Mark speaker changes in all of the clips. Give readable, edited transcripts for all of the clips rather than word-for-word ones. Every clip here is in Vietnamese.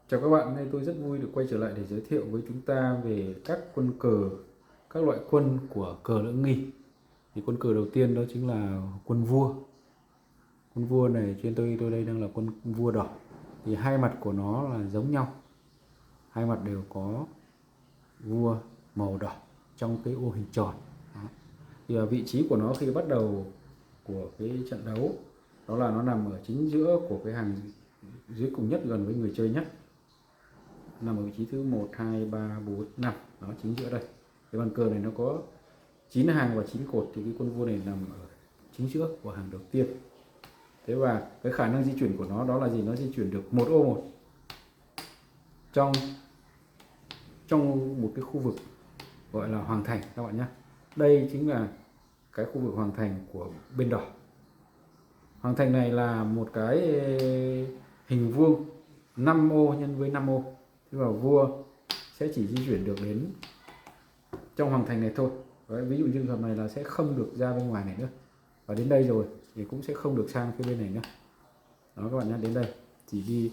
Speaker 1: Chào các bạn, hôm nay tôi rất vui được quay trở lại để giới thiệu với chúng ta về các quân cờ, các loại quân của cờ lưỡng nghi. Thì quân cờ đầu tiên đó chính là quân vua. Quân vua này trên tôi đây đang là quân vua đỏ. Thì hai mặt của nó là giống nhau, hai mặt đều có vua màu đỏ trong cái ô hình tròn. Đó. Thì ở vị trí của nó khi bắt đầu của cái trận đấu đó là nó nằm ở chính giữa của cái hàng dưới cùng nhất gần với người chơi nhất, nằm ở vị trí thứ 1, 2, 3, 4, 5, nó chính giữa đây. Cái bàn cờ này nó có 9 hàng và 9 cột, thì cái quân vua này nằm ở chính giữa của hàng đầu tiên. Thế và cái khả năng di chuyển của nó đó là gì? Nó di chuyển được một ô một trong một cái khu vực gọi là hoàng thành các bạn nhé. Đây chính là cái khu vực hoàng thành của bên đỏ. Hoàng thành này là một cái hình vuông 5 ô nhân với 5 ô. Thế và vua sẽ chỉ di chuyển được đến trong hoàng thành này thôi. Đấy, ví dụ như trường hợp này là sẽ không được ra bên ngoài này nữa, và đến đây rồi thì cũng sẽ không được sang phía bên này nữa. Đó các bạn nhé, đến đây chỉ đi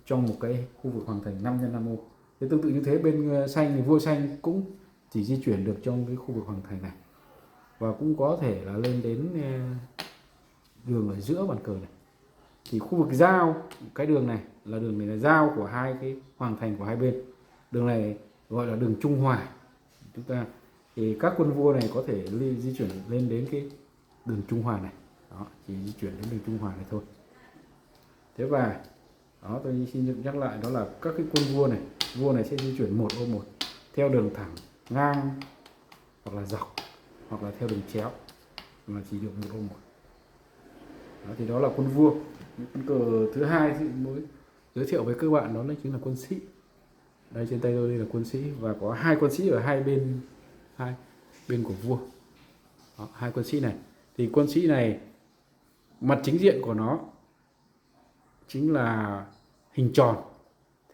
Speaker 1: trong một cái khu vực hoàng thành 5 x 5 ô. Thế tương tự như thế bên xanh thì vua xanh cũng chỉ di chuyển được trong cái khu vực hoàng thành này, và cũng có thể là lên đến đường ở giữa bàn cờ này. Thì khu vực giao, cái đường này là giao của hai cái hoàng thành của hai bên. Đường này gọi là đường trung hòa. Chúng ta thì các quân vua này có thể di chuyển lên đến cái đường trung hòa này. Đó, chỉ di chuyển đến đường trung hòa này thôi. Thế và đó, tôi xin nhắc lại đó là các cái quân vua này sẽ di chuyển một ô một theo đường thẳng, ngang hoặc là dọc, hoặc là theo đường chéo, mà chỉ được một ô một. Đó, thì đó là quân vua. Quân cờ thứ hai thì mới giới thiệu với các bạn đó là chính là quân sĩ. Đây trên tay tôi đây là quân sĩ, và có hai quân sĩ ở hai bên của vua. Đó, hai quân sĩ này thì quân sĩ này mặt chính diện của nó chính là hình tròn.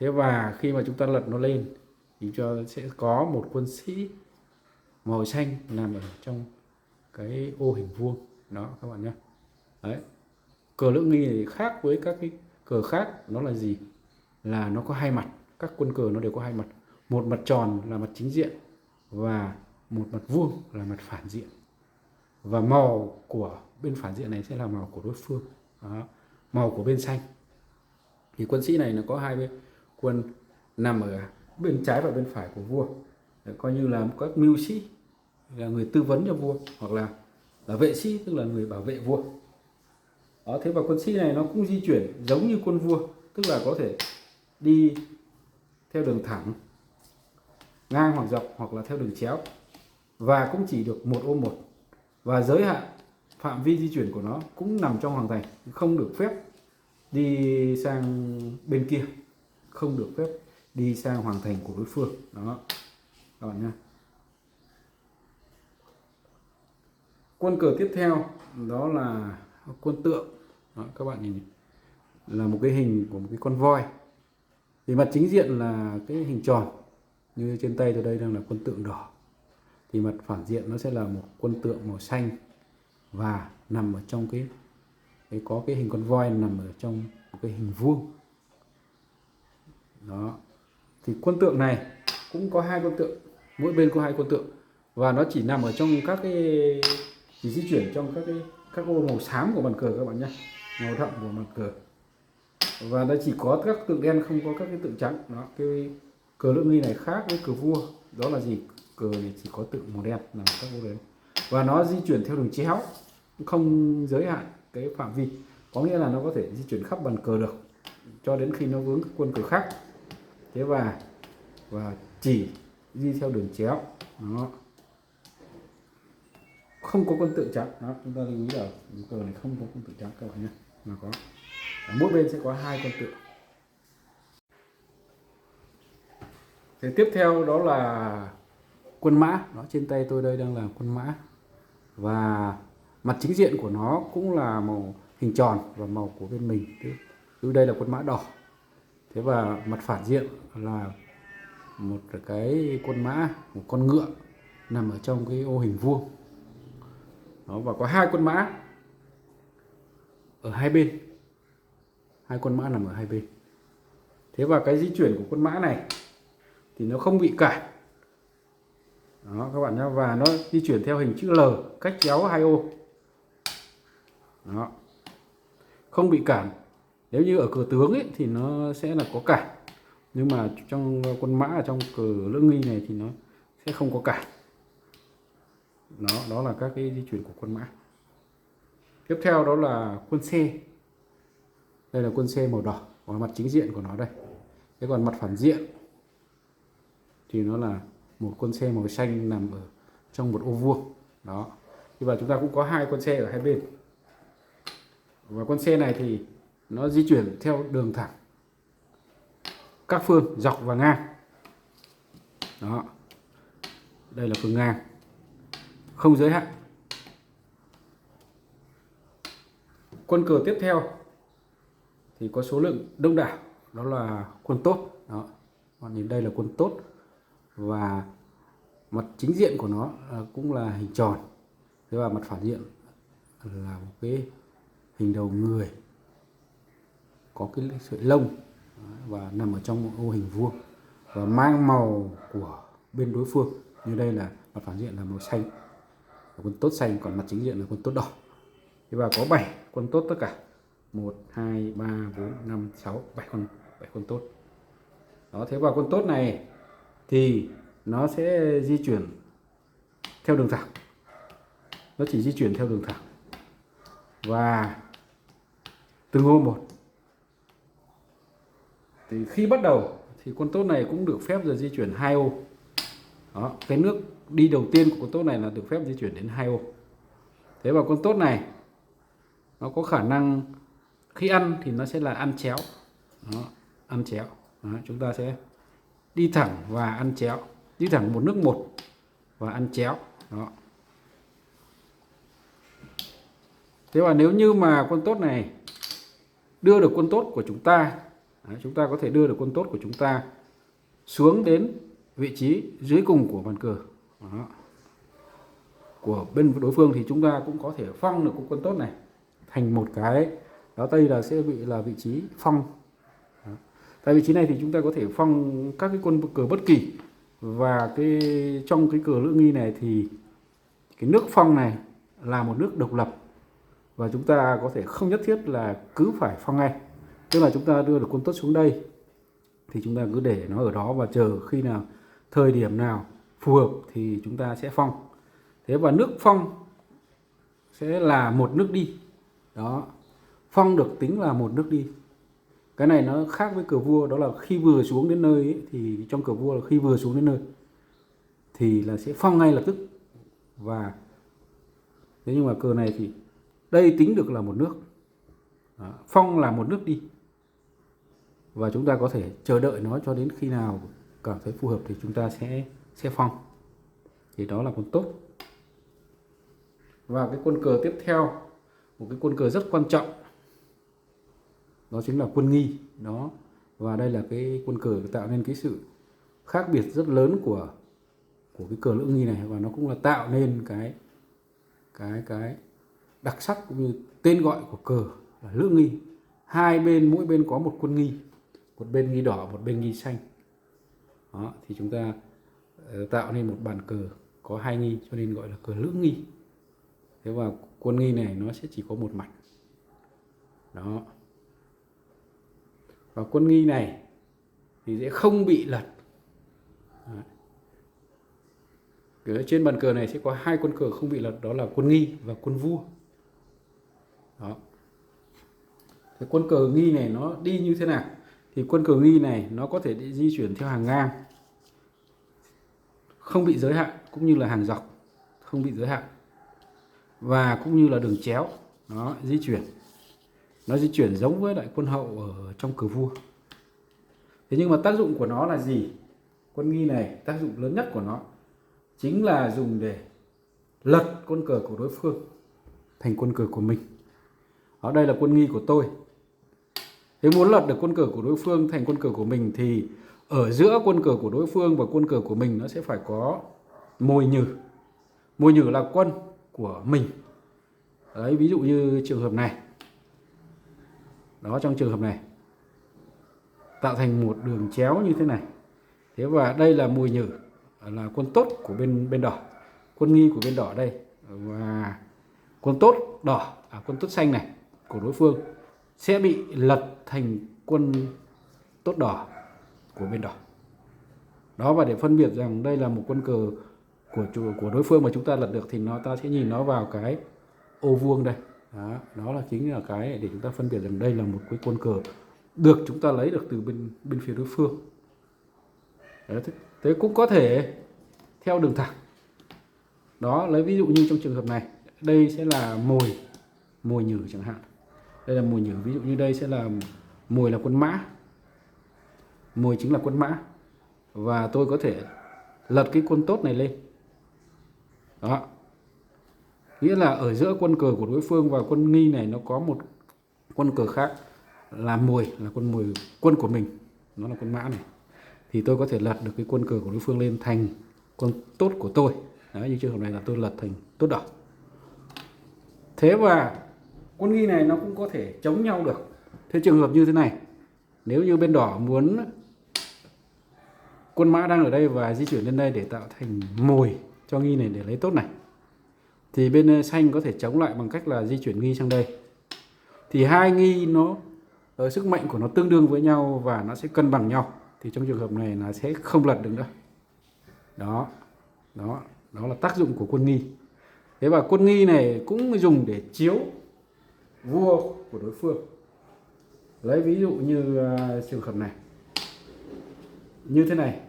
Speaker 1: Thế và khi mà chúng ta lật nó lên thì sẽ có một quân sĩ màu xanh nằm ở trong cái ô hình vuông đó các bạn nhé. Đấy, cờ lưỡng nghi này khác với các cái cờ khác, nó là gì? Là nó có hai mặt, các quân cờ nó đều có hai mặt, một mặt tròn là mặt chính diện và một mặt vuông là mặt phản diện, và màu của bên phản diện này sẽ là màu của đối phương. Đó, màu của bên xanh. Thì quân sĩ này nó có hai bên quân nằm ở bên trái và bên phải của vua. Đấy, coi như là các mưu sĩ, là người tư vấn cho vua, hoặc là vệ sĩ, tức là người bảo vệ vua. Đó, thế và quân sĩ này nó cũng di chuyển giống như quân vua, tức là có thể đi theo đường thẳng, ngang hoặc dọc, hoặc là theo đường chéo, và cũng chỉ được một ô một. Và giới hạn phạm vi di chuyển của nó cũng nằm trong hoàng thành, không được phép đi sang bên kia, không được phép đi sang hoàng thành của đối phương. Đó các bạn nhé. Quân cờ tiếp theo đó là quân tượng. Đó, các bạn nhìn là một cái hình của một cái con voi. Thì mặt chính diện là cái hình tròn như trên tay tôi đây đang là quân tượng đỏ. Thì mặt phản diện nó sẽ là một quân tượng màu xanh, và nằm ở trong cái có cái hình con voi nằm ở trong một cái hình vuông. Đó, thì quân tượng này cũng có hai quân tượng, mỗi bên có hai quân tượng, và nó chỉ nằm ở trong các cái, chỉ di chuyển trong các ô màu xám của bàn cờ các bạn nhé, màu đậm của bàn cờ. Và nó chỉ có các tượng đen, không có các cái tượng trắng. Đó, cái cờ lưỡng nghi này khác với cờ vua, đó là gì? Cờ này chỉ có tượng màu đen nằm các ô đấy, và nó di chuyển theo đường chéo, không giới hạn cái phạm vi, có nghĩa là nó có thể di chuyển khắp bàn cờ được cho đến khi nó vướng các quân cờ khác. Thế và chỉ đi theo đường chéo. Đó, không có quân tượng trắng. Đó, chúng ta lưu ý là cờ này không có quân tượng trắng các bạn nhé, mà có mỗi bên sẽ có hai quân tượng. Thì tiếp theo đó là quân mã. Đó, trên tay tôi đây đang là quân mã, và mặt chính diện của nó cũng là màu hình tròn và màu của bên mình. Từ đây là quân mã đỏ. Thế và mặt phản diện là một cái quân mã, một con ngựa nằm ở trong cái ô hình vuông. Đó, và có hai quân mã ở hai bên, hai quân mã nằm ở hai bên. Thế và cái di chuyển của quân mã này thì nó không bị cản. Đó các bạn nhé, và nó di chuyển theo hình chữ L, cách chéo 2 ô. Đó, không bị cản. Nếu như ở cờ tướng ấy thì nó sẽ là có cản, nhưng mà trong quân mã ở trong cờ lưỡng nghi này thì nó sẽ không có cản. Đó là các cái di chuyển của quân mã. Tiếp theo đó là quân C. Đây là quân C màu đỏ, và mặt chính diện của nó đây. Thế còn mặt phản diện thì nó là một quân C màu xanh nằm ở trong một ô vuông. Đó. Và chúng ta cũng có hai quân C ở hai bên. Và quân C này thì nó di chuyển theo đường thẳng các phương dọc và ngang. Đó. Đây là phương ngang, không giới hạn. Quân cờ tiếp theo thì có số lượng đông đảo, đó là quân tốt. Đó. Bạn nhìn đây là quân tốt, và mặt chính diện của nó cũng là hình tròn. Thế và mặt phản diện là một cái hình đầu người có cái sợi lông và nằm ở trong một ô hình vuông và mang màu của bên đối phương. Như đây là mặt phản diện là màu xanh, là quân tốt xanh, còn mặt chính diện là quân tốt đỏ. Thế và có 7 quân tốt tất cả. 1, 2, 3, 4, 5, 6, 7 quân tốt. Đó, thế và quân tốt này thì nó sẽ di chuyển theo đường thẳng. Nó chỉ di chuyển theo đường thẳng. Và từng ô một. Thì khi bắt đầu thì quân tốt này cũng được phép di chuyển 2 ô. Đó, cái nước đi đầu tiên của quân tốt này là được phép di chuyển đến 2 ô. Thế và quân tốt này nó có khả năng khi ăn thì nó sẽ là ăn chéo. Đó, ăn chéo. Đó, chúng ta sẽ đi thẳng và ăn chéo, đi thẳng một nước một và ăn chéo. Đó. Thế và nếu như mà quân tốt này đưa được quân tốt của chúng ta, chúng ta có thể đưa được quân tốt của chúng ta xuống đến vị trí dưới cùng của bàn cờ. Đó. Của bên đối phương thì chúng ta cũng có thể phong được quân tốt này thành một cái, đó đây là sẽ bị là vị trí phong. Đó. Tại vị trí này thì chúng ta có thể phong các cái quân cờ bất kỳ, và trong cái cờ lưỡng nghi này thì cái nước phong này là một nước độc lập, và chúng ta có thể không nhất thiết là cứ phải phong ngay. Tức là chúng ta đưa được quân tốt xuống đây thì chúng ta cứ để nó ở đó và chờ khi nào thời điểm nào phù hợp thì chúng ta sẽ phong. Thế và nước phong sẽ là một nước đi. Đó, phong được tính là một nước đi. Cái này nó khác với cờ vua, đó là khi vừa xuống đến nơi ấy, thì trong cờ vua là khi vừa xuống đến nơi thì là sẽ phong ngay lập tức. Và thế nhưng mà cờ này thì đây tính được là một nước. Đó, phong là một nước đi. Và chúng ta có thể chờ đợi nó cho đến khi nào cảm thấy phù hợp thì chúng ta sẽ phong. Thì đó là quân tốt. Và cái quân cờ tiếp theo, một cái quân cờ rất quan trọng, đó chính là quân nghi. Đó. Và đây là cái quân cờ tạo nên cái sự khác biệt rất lớn của cái cờ lưỡng nghi này, và nó cũng là tạo nên cái đặc sắc cũng như tên gọi của cờ là lưỡng nghi. Hai bên, mỗi bên có một quân nghi, một bên nghi đỏ, một bên nghi xanh. Đó, thì chúng ta tạo nên một bàn cờ có hai nghi, cho nên gọi là cờ lưỡng nghi. Thế và quân nghi này nó sẽ chỉ có một mặt. Đó. Và quân nghi này thì sẽ không bị lật. Ở trên bàn cờ này sẽ có hai quân cờ không bị lật, đó là quân nghi và quân vua. Đó. Thì quân cờ nghi này nó đi như thế nào? Thì quân cờ nghi này nó có thể di chuyển theo hàng ngang, không bị giới hạn, cũng như là hàng dọc, không bị giới hạn, và cũng như là đường chéo. Nó di chuyển. Nó di chuyển giống với lại quân hậu ở trong cờ vua. Thế nhưng mà tác dụng của nó là gì? Quân nghi này tác dụng lớn nhất của nó chính là dùng để lật quân cờ của đối phương thành quân cờ của mình. Ở đây là quân nghi của tôi. Thế muốn lật được quân cờ của đối phương thành quân cờ của mình thì ở giữa quân cờ của đối phương và quân cờ của mình nó sẽ phải có mồi nhử. Mồi nhử là quân của mình. Đấy, ví dụ như trường hợp này. Đó, trong trường hợp này tạo thành một đường chéo như thế này. Thế và đây là mùi nhử, là quân tốt của bên đỏ, quân nghi của bên đỏ đây, và quân tốt đỏ, quân tốt xanh này của đối phương sẽ bị lật thành quân tốt đỏ của bên đỏ. Đó, và để phân biệt rằng đây là một quân cờ của đối phương mà chúng ta lật được thì ta sẽ nhìn nó vào cái ô vuông đây. Đó là chính là cái để chúng ta phân biệt rằng đây là một cái quân cờ được chúng ta lấy được từ bên phía đối phương. Đấy, thế cũng có thể theo đường thẳng. Đó, lấy ví dụ như trong trường hợp này, đây sẽ là mồi nhử chẳng hạn. Đây là mồi nhử, ví dụ như đây sẽ là mồi là quân mã. Mồi chính là quân mã. Và tôi có thể lật cái quân tốt này lên. Đó. Nghĩa là ở giữa quân cờ của đối phương và quân nghi này nó có một quân cờ khác là mồi, là quân của mình, nó là quân mã này. Thì tôi có thể lật được cái quân cờ của đối phương lên thành quân tốt của tôi. Đấy, như trường hợp này là tôi lật thành tốt đỏ. Thế và quân nghi này nó cũng có thể chống nhau được. Thế trường hợp như thế này, nếu như bên đỏ muốn quân mã đang ở đây và di chuyển lên đây để tạo thành mồi cho nghi này để lấy tốt này, thì bên xanh có thể chống lại bằng cách là di chuyển nghi sang đây. Thì hai nghi nó sức mạnh của nó tương đương với nhau và nó sẽ cân bằng nhau. Thì trong trường hợp này nó sẽ không lật được nữa. Đó là tác dụng của quân nghi. Thế và quân nghi này cũng dùng để chiếu vua của đối phương. Lấy ví dụ như trường hợp này, như thế này.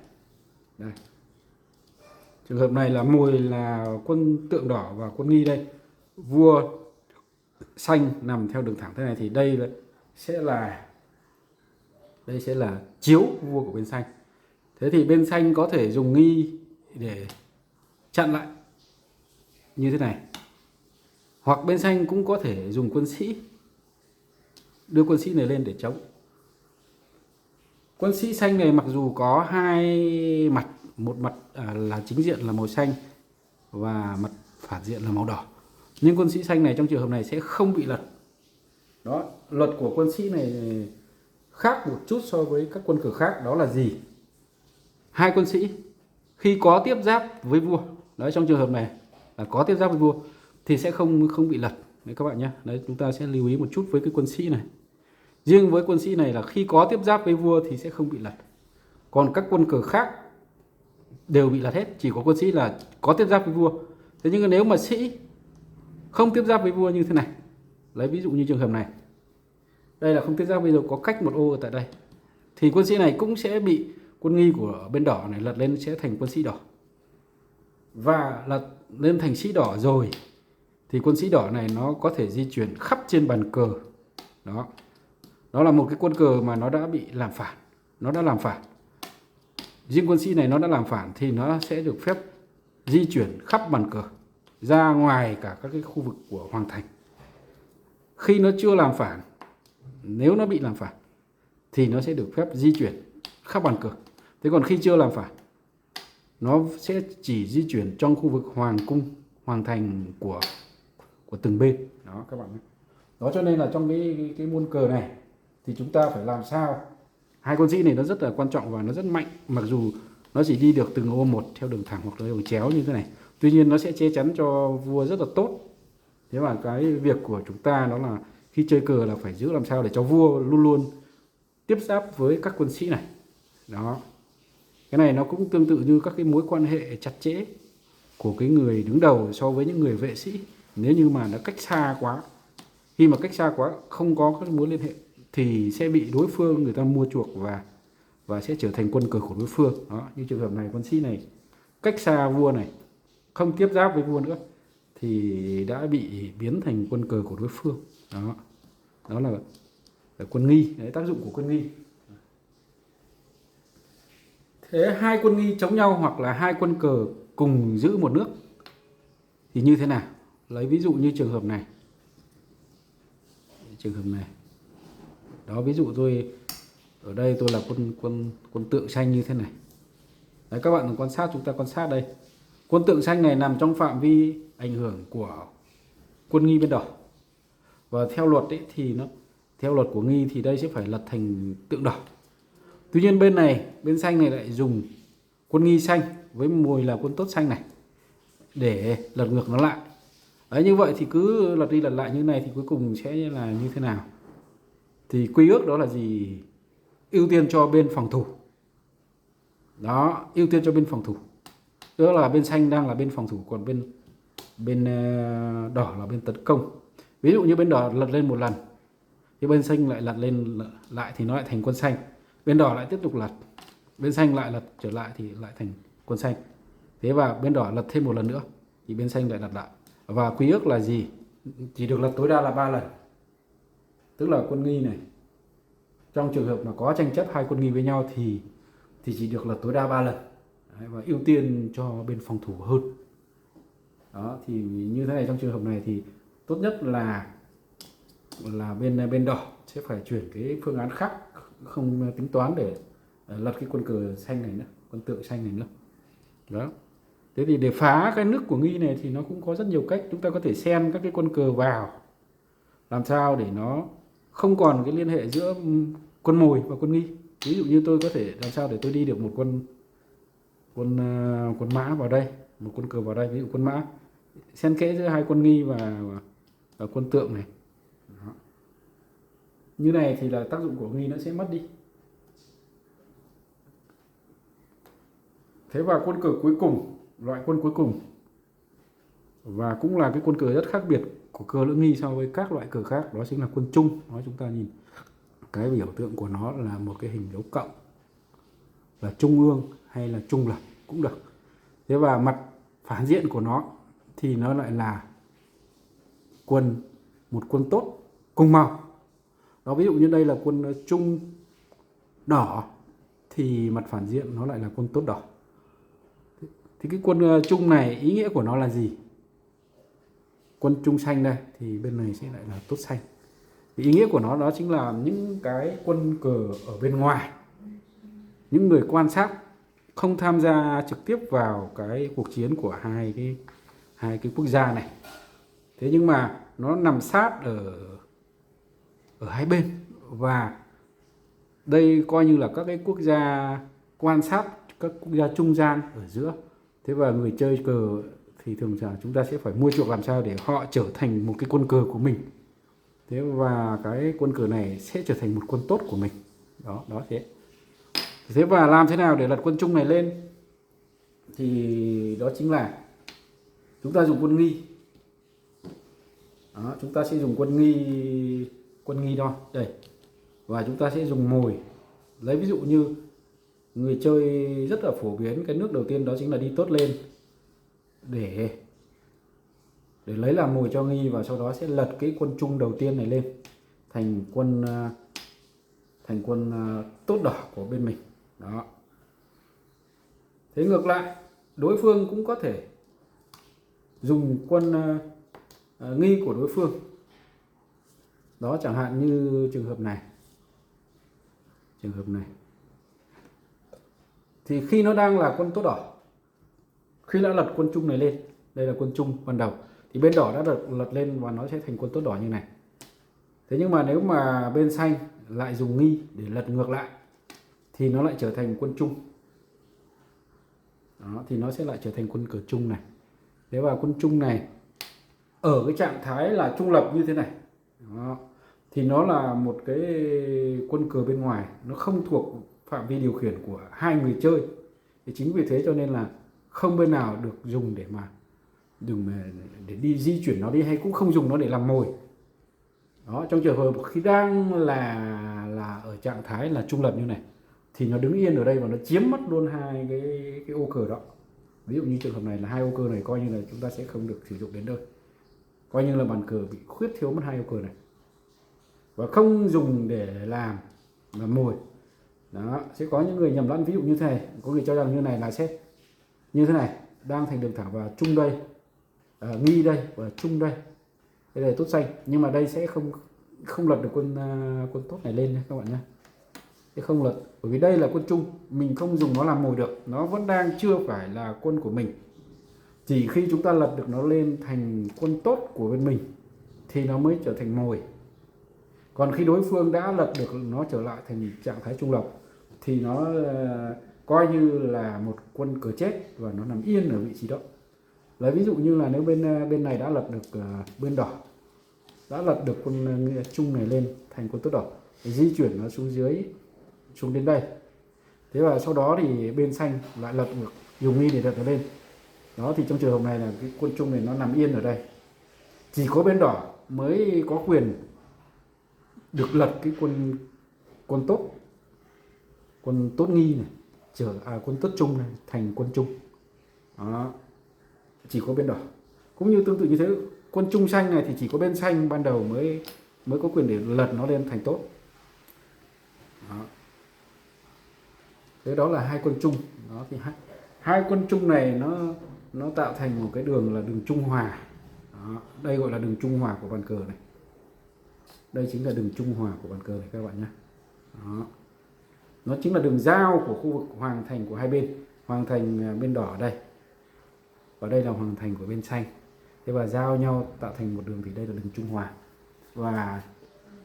Speaker 1: Đây. Trường hợp này là mồi là quân tượng đỏ và quân nghi đây. Vua xanh nằm theo đường thẳng thế này thì đây sẽ là chiếu vua của bên xanh. Thế thì bên xanh có thể dùng nghi để chặn lại như thế này. Hoặc bên xanh cũng có thể dùng quân sĩ, đưa quân sĩ này lên để chống. Quân sĩ xanh này mặc dù có hai mặt, một mặt là chính diện là màu xanh và mặt phản diện là màu đỏ, nhưng quân sĩ xanh này trong trường hợp này sẽ không bị lật. Đó, luật của quân sĩ này khác một chút so với các quân cờ khác, đó là gì? Hai quân sĩ khi có tiếp giáp với vua, đấy, trong trường hợp này là có tiếp giáp với vua thì sẽ không bị lật. Đấy các bạn nhé. Đấy, chúng ta sẽ lưu ý một chút với cái quân sĩ này. Riêng với quân sĩ này là khi có tiếp giáp với vua thì sẽ không bị lật. Còn các quân cờ khác đều bị lật hết, chỉ có quân sĩ là có tiếp giáp với vua. Thế nhưng nếu mà sĩ không tiếp giáp với vua như thế này, lấy ví dụ như trường hợp này, đây là không tiếp giáp, bây giờ có cách một ô ở tại đây, thì quân sĩ này cũng sẽ bị quân nghi của bên đỏ này lật lên, sẽ thành quân sĩ đỏ. Và lật lên thành sĩ đỏ rồi thì quân sĩ đỏ này nó có thể di chuyển khắp trên bàn cờ. Đó là một cái quân cờ mà nó đã bị làm phản, nó đã làm phản. Riêng quân sĩ này nó đã làm phản thì nó sẽ được phép di chuyển khắp bàn cờ ra ngoài cả các cái khu vực của hoàng thành. Khi nó chưa làm phản, nếu nó bị làm phản thì nó sẽ được phép di chuyển khắp bàn cờ. Thế còn khi chưa làm phản, nó sẽ chỉ di chuyển trong khu vực hoàng cung, hoàng thành của từng bên. Đó các bạn nhé. Đó, cho nên là trong cái môn cờ này thì chúng ta phải làm sao, hai con sĩ này nó rất là quan trọng và nó rất mạnh, mặc dù nó chỉ đi được từng ô một theo đường thẳng hoặc là đường chéo như thế này, tuy nhiên nó sẽ che chắn cho vua rất là tốt. Thế mà cái việc của chúng ta đó là khi chơi cờ là phải giữ làm sao để cho vua luôn luôn tiếp giáp với các quân sĩ này. Đó, cái này nó cũng tương tự như các cái mối quan hệ chặt chẽ của cái người đứng đầu so với những người vệ sĩ. Nếu như mà nó cách xa quá, khi mà cách xa quá không có các mối liên hệ thì sẽ bị đối phương người ta mua chuộc và sẽ trở thành quân cờ của đối phương. Đó, như trường hợp này quân sĩ này cách xa vua này, không tiếp giáp với vua nữa thì đã bị biến thành quân cờ của đối phương. Đó là quân nghi. Đấy, tác dụng của quân nghi. Thế hai quân nghi chống nhau hoặc là hai quân cờ cùng giữ một nước thì như thế nào? Lấy ví dụ như trường hợp này. Đó, ví dụ tôi ở đây tôi là quân tượng xanh như thế này. Đấy, các bạn quan sát, chúng ta quan sát đây. Quân tượng xanh này nằm trong phạm vi ảnh hưởng của quân nghi bên đỏ. Và theo luật ấy thì theo luật của nghi thì đây sẽ phải lật thành tượng đỏ. Tuy nhiên bên xanh này lại dùng quân nghi xanh với mồi là quân tốt xanh này để lật ngược nó lại. Đấy, như vậy thì cứ lật đi lật lại như này thì cuối cùng sẽ là như thế nào? Thì quy ước đó là gì? Ưu tiên cho bên phòng thủ. Đó, ưu tiên cho bên phòng thủ. Đó là bên xanh đang là bên phòng thủ, còn bên đỏ là bên tấn công. Ví dụ như bên đỏ lật lên một lần thì bên xanh lại lật lên lại thì nó lại thành quân xanh. Bên đỏ lại tiếp tục lật, bên xanh lại lật trở lại thì lại thành quân xanh. Thế và bên đỏ lật thêm một lần nữa thì bên xanh lại lật lại. Và quy ước là gì? Chỉ được lật tối đa là 3 lần. Tức là quân nghi này, trong trường hợp mà có tranh chấp hai quân nghi với nhau thì chỉ được lật tối đa 3 lần. Đấy, và ưu tiên cho bên phòng thủ hơn. Đó, thì như thế này, trong trường hợp này thì tốt nhất là bên đỏ sẽ phải chuyển cái phương án khác, không tính toán để lật cái quân cờ xanh này nữa, quân tượng xanh này nữa. Đó. Thế thì để phá cái nước của nghi này thì nó cũng có rất nhiều cách. Chúng ta có thể xen các cái quân cờ vào, làm sao để nó không còn cái liên hệ giữa quân mồi và quân nghi. Ví dụ như tôi có thể làm sao để tôi đi được một quân mã vào đây, một quân cờ vào đây, ví dụ quân mã xen kẽ giữa hai quân nghi và quân tượng này. Đó. Như này thì là tác dụng của nghi nó sẽ mất đi. Thế và quân cờ cuối cùng, loại quân cuối cùng, và cũng là cái quân cờ rất khác biệt của cờ lưỡng nghi so với các loại cờ khác, đó chính là quân trung. Đó, chúng ta nhìn cái biểu tượng của nó là một cái hình dấu cộng, là trung ương hay là trung lập cũng được. Thế và mặt phản diện của nó thì nó lại là một quân tốt cùng màu. Đó, ví dụ như đây là quân trung đỏ thì mặt phản diện nó lại là quân tốt đỏ. Thì cái quân trung này ý nghĩa của nó là gì? Quân trung xanh đây thì bên này sẽ lại là tốt xanh. Thì ý nghĩa của nó đó chính là những cái quân cờ ở bên ngoài, những người quan sát không tham gia trực tiếp vào cái cuộc chiến của hai cái quốc gia này. Thế nhưng mà nó nằm sát ở hai bên, và đây coi như là các cái quốc gia quan sát, các quốc gia trung gian ở giữa. Thế và người chơi cờ thì thường là chúng ta sẽ phải mua chuộc làm sao để họ trở thành một cái quân cờ của mình. Thế và cái quân cờ này sẽ trở thành một quân tốt của mình. Đó thế. Thế và làm thế nào để lật quân trung này lên? Thì đó chính là chúng ta dùng quân nghi. Đó, chúng ta sẽ dùng quân nghi đó đây. Và chúng ta sẽ dùng mồi. Lấy ví dụ như người chơi rất là phổ biến, cái nước đầu tiên đó chính là đi tốt lên để lấy làm mồi cho nghi, và sau đó sẽ lật cái quân trung đầu tiên này lên thành quân tốt đỏ của bên mình. Đó. Thế ngược lại, đối phương cũng có thể dùng quân nghi của đối phương. Đó, chẳng hạn như trường hợp này. Thì khi nó đang là quân tốt đỏ, khi đã lật quân trung này lên, đây là quân trung ban đầu, thì bên đỏ đã được lật lên và nó sẽ thành quân tốt đỏ như này. Thế nhưng mà nếu mà bên xanh lại dùng nghi để lật ngược lại thì nó lại trở thành quân trung. Đó, thì nó sẽ lại trở thành quân cờ trung này. Thế và quân trung này ở cái trạng thái là trung lập như thế này. Đó, thì nó là một cái quân cờ bên ngoài, nó không thuộc phạm vi điều khiển của hai người chơi. Thì chính vì thế cho nên là không bên nào được dùng để đi di chuyển nó đi, hay cũng không dùng nó để làm mồi. Đó, trong trường hợp khi đang là ở trạng thái là trung lập như này thì nó đứng yên ở đây và nó chiếm mất luôn hai cái ô cờ đó. Ví dụ như trường hợp này là hai ô cờ này coi như là chúng ta sẽ không được sử dụng đến đâu, coi như là bàn cờ bị khuyết thiếu mất hai ô cờ này và không dùng để làm mồi. Đó, sẽ có những người nhầm lẫn, ví dụ như thế này, có người cho rằng như này là sẽ như thế này, đang thành đường thẳng và trung đây, nghi đây và trung đây, đây là tốt xanh, nhưng mà đây sẽ không lật được quân tốt này lên nhé các bạn nhé, sẽ không lật, bởi vì đây là quân trung, mình không dùng nó làm mồi được, nó vẫn đang chưa phải là quân của mình. Chỉ khi chúng ta lật được nó lên thành quân tốt của bên mình thì nó mới trở thành mồi. Còn khi đối phương đã lật được nó trở lại thành trạng thái trung lập thì nó coi như là một quân cờ chết và nó nằm yên ở vị trí đó. Lấy ví dụ như là nếu bên này đã lật được bên đỏ, đã lật được quân Trung này lên thành quân tốt đỏ, di chuyển nó xuống dưới, xuống đến đây. Thế và sau đó thì bên xanh lại lật được, dùng nghi để lật ở lên. Đó thì trong trường hợp này là cái quân Trung này nó nằm yên ở đây. Chỉ có bên đỏ mới có quyền được lật cái quân tốt nghi này, quân tốt Trung này thành quân Trung. Đó. Chỉ có bên đỏ. Cũng như tương tự như thế, quân Trung xanh này thì chỉ có bên xanh ban đầu mới có quyền để lật nó lên thành tốt. Đó. Thế đó là hai quân Trung. Đó thì hai quân Trung này nó tạo thành một cái đường là đường trung hòa. Đó. Đây gọi là đường trung hòa của bàn cờ này. Đây chính là đường trung hòa của bàn cờ này các bạn nhé. Đó. Nó chính là đường giao của khu vực hoàng thành của hai bên. Hoàng thành bên đỏ ở đây, và đây là hoàng thành của bên xanh. Thế và giao nhau tạo thành một đường thì đây là đường trung hòa. Và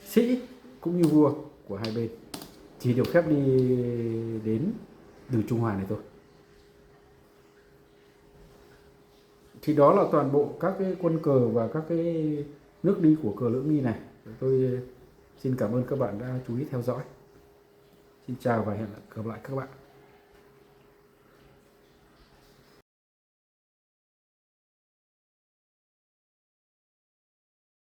Speaker 1: sĩ cũng như vua của hai bên chỉ được phép đi đến đường trung hòa này thôi. Thì đó là toàn bộ các cái quân cờ và các cái nước đi của cờ lưỡng nghi này. Tôi xin cảm ơn các bạn đã chú ý theo dõi. Xin chào và hẹn gặp lại các bạn.